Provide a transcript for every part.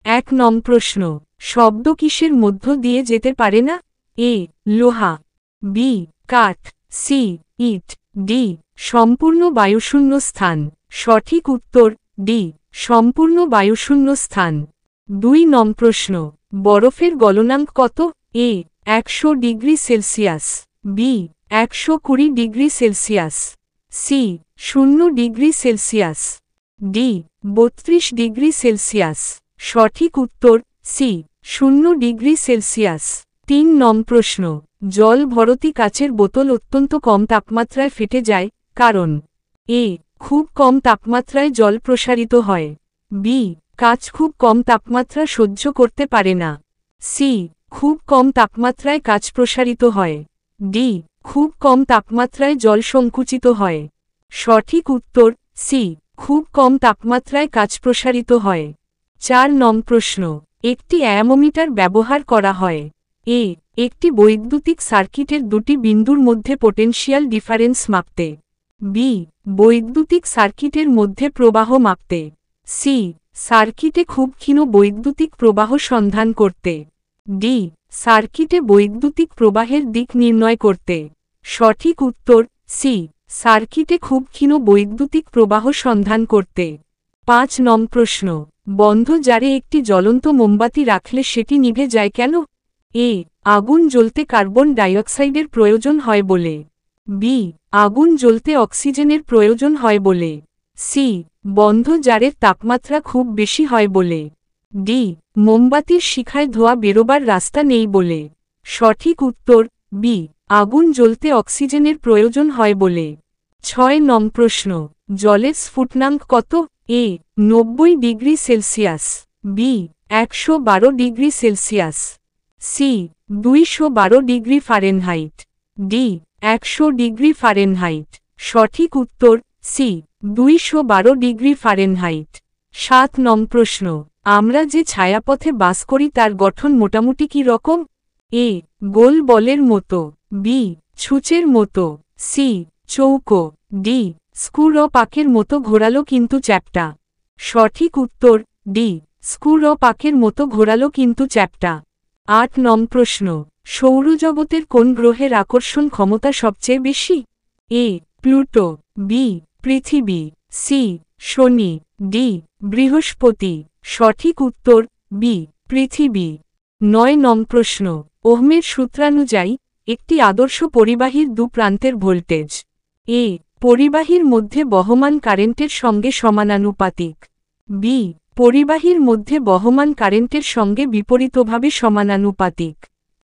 এক নং প্রশ্ন, শব্দ কিসের মধ্য দিয়ে যেতে পারে না? এ লোহা, বি কাঠ, সি ইট, ডি সম্পূর্ণ বায়ুশূন্য স্থান। সঠিক উত্তর ডি সম্পূর্ণ বায়ুশূন্য স্থান। ২ নং প্রশ্ন, বরফের গলনাঙ্ক কত? A ১০০ degree Celsius, B ১২০ degree Celsius, C ০ degree Celsius, D ৩২ degree Celsius. সঠিক উত্তর সি ০ ডিগ্রি সেলসিয়াস। ৩ নং প্রশ্ন, জল ভর্তি কাচের বোতল অত্যন্ত কম তাপমাত্রায় ফেটে যায় কারণ? এ খুব কম তাপমাত্রায় জল প্রসারিত হয়, বি কাচ খুব কম তাপমাত্রা সহ্য করতে পারে না, সি খুব কম তাপমাত্রায় কাচ প্রসারিত হয়, ডি খুব কম তাপমাত্রায় জল সংকুচিত হয়। সঠিক উত্তর সি খুব কম তাপমাত্রায় কাচ প্রসারিত হয়। ৪ নং প্রশ্ন, একটি অ্যামোমিটার ব্যবহার করা হয়। এ একটি বৈদ্যুতিক সার্কিটের দুটি বিন্দুর মধ্যে পোটেনশিয়াল ডিফারেন্স মাপতে, বি বৈদ্যুতিক সার্কিটের মধ্যে প্রবাহ মাপতে, সি সার্কিটে খুব ক্ষীণ বৈদ্যুতিক প্রবাহ সন্ধান করতে, ডি সার্কিটে বৈদ্যুতিক প্রবাহের দিক নির্ণয় করতে। সঠিক উত্তর সি সার্কিটে খুব ক্ষীণ বৈদ্যুতিক প্রবাহ সন্ধান করতে। ৫ নং প্রশ্ন, বন্ধ জারে একটি জ্বলন্ত মোমবাতি রাখলে সেটি নিভে যায় কেন? এ আগুন জ্বলতে কার্বন ডাইঅক্সাইডের প্রয়োজন হয় বলে, বি আগুন জ্বলতে অক্সিজেনের প্রয়োজন হয় বলে, সি বন্ধ জারের তাপমাত্রা খুব বেশি হয় বলে, ডি মোমবাতির শিখায় ধোঁয়া বেরোবার রাস্তা নেই বলে। সঠিক উত্তর বি আগুন জ্বলতে অক্সিজেনের প্রয়োজন হয় বলে। ৬ নং প্রশ্ন, জলের স্ফুটনাঙ্ক কত? A ৯০ degree Celsius, B ১১২ degree Celsius, C ২১২ degree Fahrenheit, D ১০০ degree Fahrenheit. সঠিক উত্তর সি ২১২ ডিগ্রি ফারেনহাইট। ৭ নং প্রশ্ন, আমরা যে ছায়াপথে বাস করি তার গঠন মোটামুটি কি রকম? এ গোল বলের মতো, বি ছুঁচের মতো, সি চৌকো, ডি স্ক্রু পাকের মতো ঘোরালো কিন্তু চ্যাপ্টা। সঠিক উত্তর ডি স্ক্রু পাকের মতো ঘোরালো কিন্তু চ্যাপ্টা। ৮ নং প্রশ্ন, সৌরজগতের কোন গ্রহের আকর্ষণ ক্ষমতা সবচেয়ে বেশি? এ প্লুটো, বি পৃথিবী, সি শনি, ডি বৃহস্পতি। সঠিক উত্তর বি পৃথিবী। ৯ নং প্রশ্ন, ওহমের সূত্রানুযায়ী একটি আদর্শ পরিবাহীর দু প্রান্তের ভোল্টেজ এ পরিবাহীর মধ্যে বহমান কারেন্টের সঙ্গে সমানুপাতিক, বি পরিবাহীর মধ্যে বহমান কারেন্টের সঙ্গে বিপরীতভাবে সমানুপাতিক,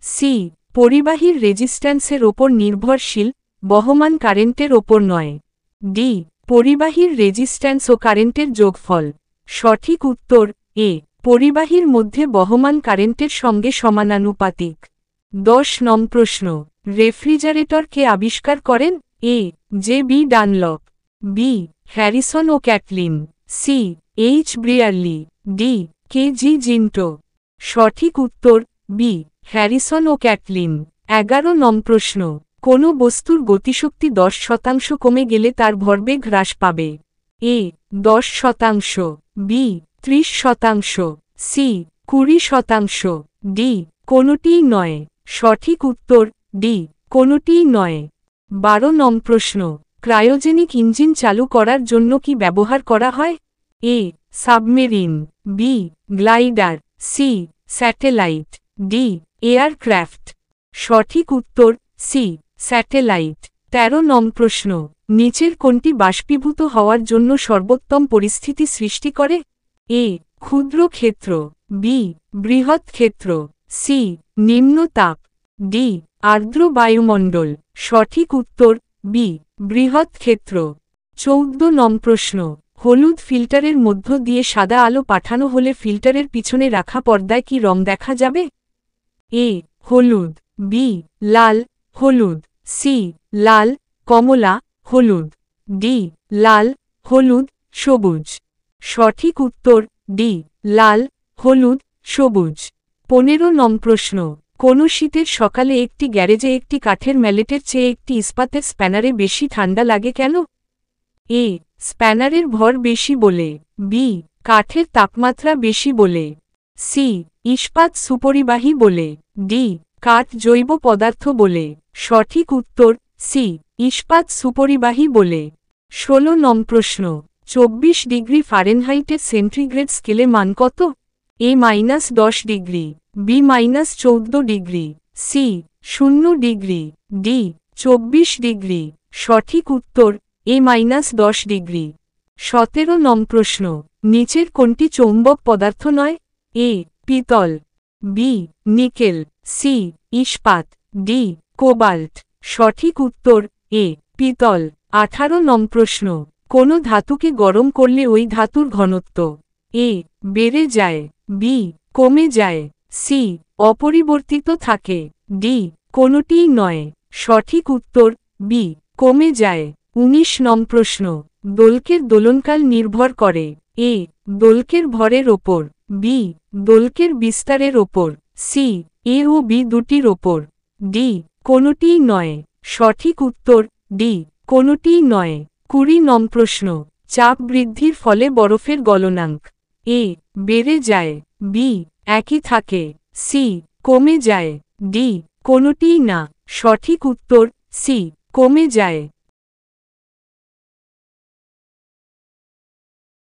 সি পরিবাহীর রেজিস্ট্যান্সের ওপর নির্ভরশীল বহমান কারেন্টের ওপর নয়, ডি পরিবাহীর রেজিস্ট্যান্স ও কারেন্টের যোগফল। সঠিক উত্তর এ পরিবাহীর মধ্যে বহমান কারেন্টের সঙ্গে সমানুপাতিক। ১০ নং প্রশ্ন, রেফ্রিজারেটর কে আবিষ্কার করেন? A J B Dunlop, B Harrison ও Catlin, C H Brierley, D K G জিন্টো। সঠিক উত্তর বি হ্যারিসন ও ক্যাটলিন। ১১ নং প্রশ্ন, কোনো বস্তুর গতিশক্তি ১০% কমে গেলে তার ভরবেগ হ্রাস পাবে। এ ১০%, বি ৩০%, সি ২০%, ডি কোনোটিই নয়। সঠিক উত্তর ডি কোনোটিই নয়। ১২ নং প্রশ্ন, ক্রায়োজেনিক ইঞ্জিন চালু করার জন্য কি ব্যবহার করা হয়? A submarine, B glider, C satellite, D aircraft. সঠিক উত্তর সি স্যাটেলাইট। ১৩ নং প্রশ্ন, নিচের কোনটি বাষ্পীভূত হওয়ার জন্য সর্বোত্তম পরিস্থিতি সৃষ্টি করে? এ ক্ষুদ্র ক্ষেত্র, বি বৃহৎ ক্ষেত্র, সি নিম্ন তাপ, ডি আর্দ্র বায়ুমণ্ডল। সঠিক উত্তর বি বৃহৎ ক্ষেত্র। ১৪ নং প্রশ্ন, হলুদ ফিল্টারের মধ্য দিয়ে সাদা আলো পাঠানো হলে ফিল্টারের পিছনে রাখা পর্দায় কি রং দেখা যাবে? এ হলুদ, বি লাল হলুদ, সি লাল কমলা হলুদ, ডি লাল হলুদ সবুজ। সঠিক উত্তর ডি লাল হলুদ সবুজ। ১৫ নং প্রশ্ন, কোন শীতের সকালে একটি গ্যারেজে একটি কাঠের ম্যালেটের চেয়ে একটি ইস্পাতের স্প্যানারে বেশি ঠান্ডা লাগে কেন? এ স্প্যানারের ভর বেশি বলে, বি কাঠের তাপমাত্রা বেশি বলে, সি ইস্পাত সুপরিবাহী বলে, ডি কাঠ জৈব পদার্থ বলে। সঠিক উত্তর সি ইস্পাত সুপরিবাহী বলে। ১৬ নং প্রশ্ন, ২৪ ডিগ্রি ফারেনহাইটের সেন্টিগ্রেড স্কেলে মান কত? A-10 degree, B-14 degree, C 0 degree, D ২৪ degree. সঠিক উত্তর A-10 ডিগ্রি। ১৭ নং প্রশ্ন, নিচের কোনটি চৌম্বক পদার্থ নয়? এ পিতল, বি নিকেল, সি ইস্পাত, ডি কোবাল্ট। সঠিক উত্তর এ পিতল। ১৮ নং প্রশ্ন, কোন ধাতুকে গরম করলে ওই ধাতুর ঘনত্ব এ বেড়ে যায়, বি কমে যায়, সি অপরিবর্তিত থাকে, ডি কোনটিই নয়। সঠিক উত্তর বি কমে যায়। ১৯ নং প্রশ্ন, দোলকের দোলনকাল নির্ভর করে এ দোলকের ভরের ওপর, বি দোলকের বিস্তারের ওপর, সি এ ও বি দুটির ওপর, ডি কোনটিই নয়। সঠিক উত্তর ডি কোনটিই নয়। ২০ নং প্রশ্ন, চাপ বৃদ্ধির ফলে বরফের গলনাঙ্ক এ বেড়ে যায়, বি একই থাকে, সি কমে যায়, ডি কোনটিই না। সঠিক উত্তর সি কমে যায়।